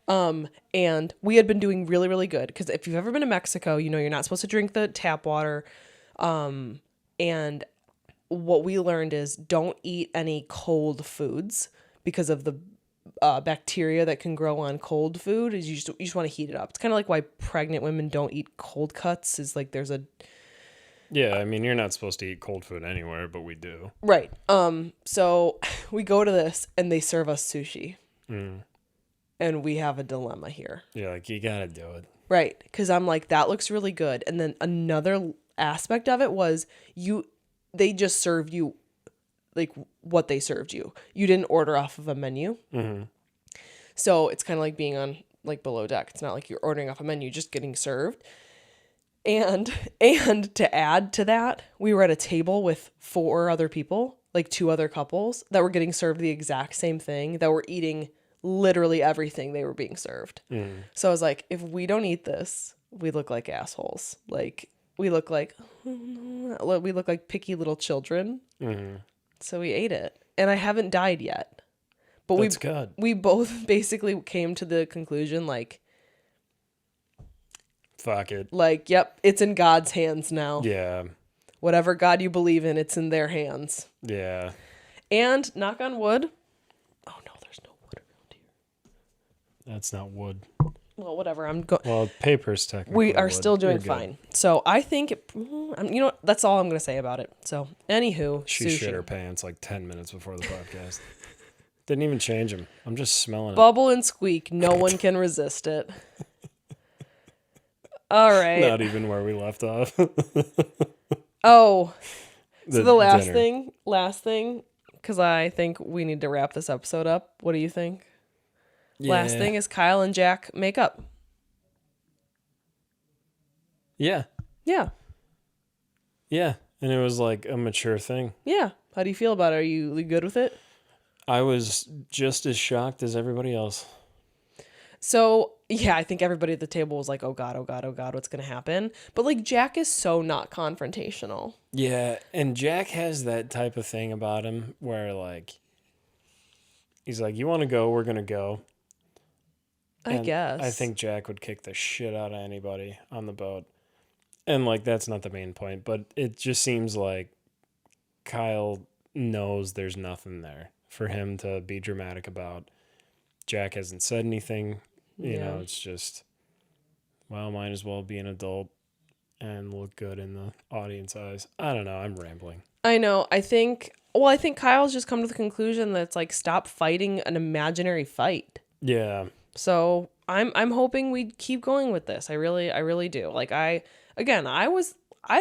and we had been doing really, really good because if you've ever been to Mexico, you know you're not supposed to drink the tap water, and what we learned is don't eat any cold foods because of the bacteria that can grow on cold food. Is you just want to heat it up. It's kind of like why pregnant women don't eat cold cuts. Is like there's a Yeah, I mean, you're not supposed to eat cold food anywhere, but we do. Right. So we go to this and they serve us sushi. And we have a dilemma here. You're like, you gotta do it. Right. Because I'm like, that looks really good. And then another aspect of it was they just served you like what they served you. You didn't order off of a menu. So it's kind of like being on like below deck. It's not like you're ordering off a menu, just getting served. And to add to that, we were at a table with 4 other people, like 2 other couples that were getting served the exact same thing, that were eating literally everything they were being served. So I was like, if we don't eat this, we look like assholes. Like we look like picky little children. So we ate it, and I haven't died yet. But That's good. We both basically came to the conclusion like, fuck it. Like, yep, it's in God's hands now. Yeah. Whatever God you believe in, it's in their hands. Yeah. And knock on wood. Oh no, there's no wood around here. That's not wood. Well, whatever. Well, paper's technically We are wood. still doing fine. So I think, you know, that's all I'm going to say about it. So, anywho, she sushi. shit her pants like 10 minutes before the podcast. Didn't even change them. I'm just smelling it. Bubble and squeak. No one can resist it. All right. Not even where we left off. Oh, so the last dinner. thing, because I think we need to wrap this episode up. What do you think? Yeah. Last thing is Kyle and Jack make up. Yeah. Yeah. Yeah, and it was like a mature thing. Yeah. How do you feel about it? Are you good with it? I was just as shocked as everybody else. So, yeah, I think everybody at the table was like, oh God, oh God, oh God, what's going to happen? But like Jack is so not confrontational. Yeah, and Jack has that type of thing about him where like he's like, "You want to go? We're gonna go." I And guess. I think Jack would kick the shit out of anybody on the boat. And like that's not the main point, but it just seems like Kyle knows there's nothing there for him to be dramatic about. Jack hasn't said anything. You know, it's just, well, might as well be an adult and look good in the audience eyes. I don't know. I'm rambling. I know. I think Kyle's just come to the conclusion that it's like stop fighting an imaginary fight. Yeah. So I'm hoping we keep going with this. I really do. Like I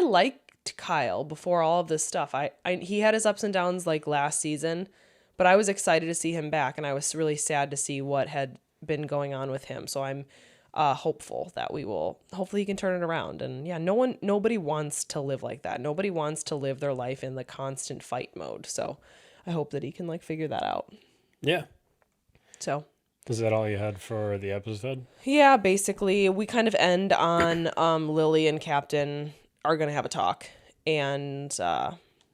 liked Kyle before all of this stuff. He had his ups and downs like last season, but I was excited to see him back, and I was really sad to see what had been going on with him. So I'm hopeful that hopefully he can turn it around. And yeah, nobody wants to live like that. Nobody wants to live their life in the constant fight mode. So I hope that he can like figure that out. Yeah. So is that all you had for the episode? yeah, basically we kind of end on Lily and Captain are gonna have a talk, and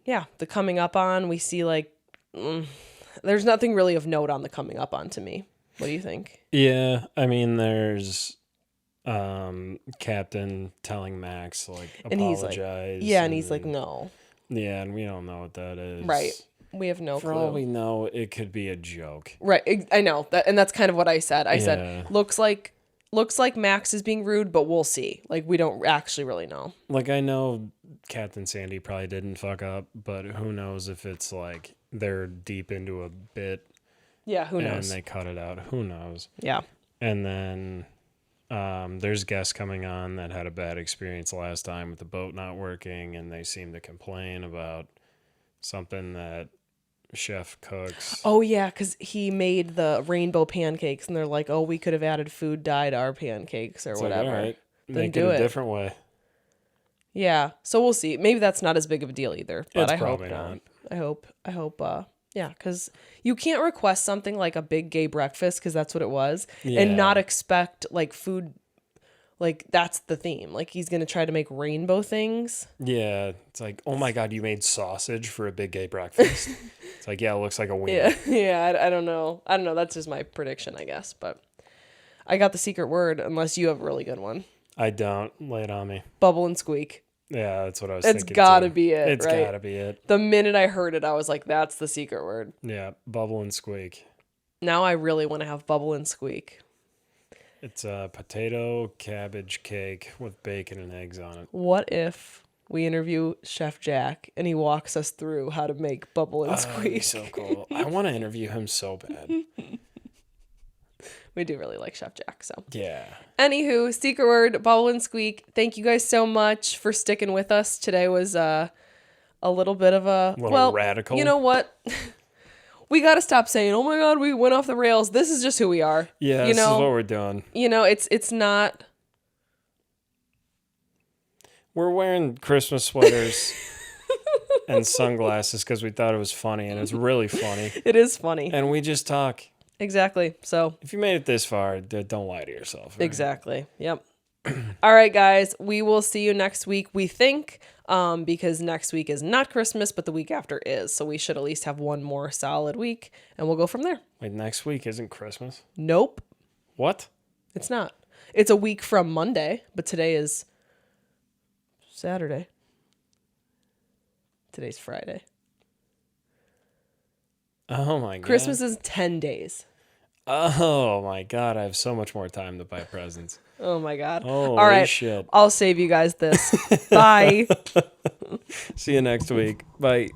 yeah, the coming up on, we see like there's nothing really of note on the coming up on to me. What do you think? Yeah, I mean, there's Captain telling Max like And he's like, apologize. yeah, and he's like, no. Yeah, and we don't know what that is. Right. We have no For clue. all we know, it could be a joke. Right. I know that, and that's kind of what I said. I Yeah. said looks like Max is being rude, but we'll see. Like we don't actually really know. Like I know Captain Sandy probably didn't fuck up, but who knows if it's like they're deep into a bit. Yeah, who knows? And they cut it out. Who knows? Yeah. And then there's guests coming on that had a bad experience last time with the boat not working, and they seem to complain about something that chef cooks. Oh yeah, because he made the rainbow pancakes, and they're like, "Oh, we could have added food dye to our pancakes or It's whatever." Like, all right, Then make do it a it. different way. Yeah, so we'll see. Maybe that's not as big of a deal either, but It's I hope probably not. not. I hope. Yeah, because you can't request something like a big gay breakfast, because that's what it was, Yeah. and not expect like food. Like that's the theme. Like he's gonna try to make rainbow things. Yeah, it's like, oh my god, you made sausage for a big gay breakfast. It's like, yeah, it looks like a wiener. Yeah. I don't know. That's just my prediction, I guess. But I got the secret word, unless you have a really good one. I don't. Lay it on me. Bubble and squeak. Yeah, that's what I was It's thinking. gotta too. be it. It's right? gotta be it. The minute I heard it, I was like, that's the secret word. Yeah, bubble and squeak. Now I really want to have bubble and squeak. It's a potato cabbage cake with bacon and eggs on it. What if we interview Chef Jack and he walks us through how to make bubble and That'd be squeak? so cool. I want to interview him so bad. We do really like Chef Jack, so. Yeah. Anywho, secret word, bubble and squeak. Thank you guys so much for sticking with us. Today was a little bit of a radical. You know what? We got to stop saying, "Oh my god, we went off the rails." This is just who we are. Yeah, this is what we're doing. You know, it's not. We're wearing Christmas sweaters and sunglasses because we thought it was funny, and it's really funny. It is funny. And we just talk. Exactly. So. If you made it this far, don't lie to yourself. Right? Exactly. Yep. All right, guys. We will see you next week, we think, because next week is not Christmas, but the week after is. So we should at least have one more solid week, and we'll go from there. Wait, next week isn't Christmas? Nope. What? It's not. It's a week from Monday, but today is Saturday. Today's Friday. Oh my god. Christmas is 10 days. Oh my god, I have so much more time to buy presents. Oh my god. Holy all right. shit. I'll save you guys this. Bye. See you next week. Bye.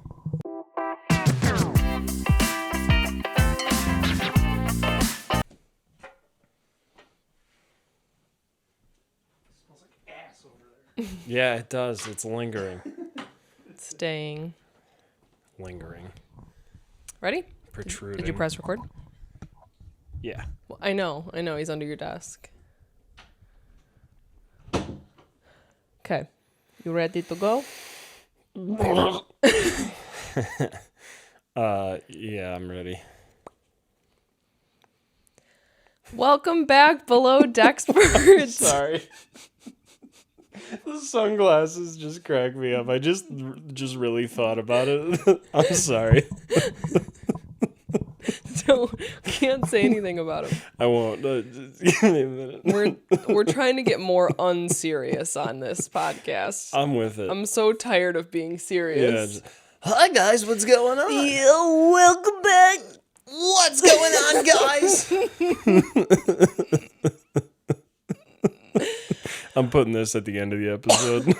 Yeah, it does. It's lingering. Staying. Lingering. Ready? Protruding. Did you press record? Yeah. Well, I know. He's under your desk. Okay. You ready to go? Yeah, I'm ready. Welcome back, Below Dexperts. Sorry. The sunglasses just cracked me up. I just really thought about it. I'm sorry. So can't say anything about him. I won't. Just give me a minute. We're trying to get more unserious on this podcast. I'm with it. I'm so tired of being serious. Hi guys, what's going on? Yo, welcome back. What's going on, guys? I'm putting this at the end of the episode.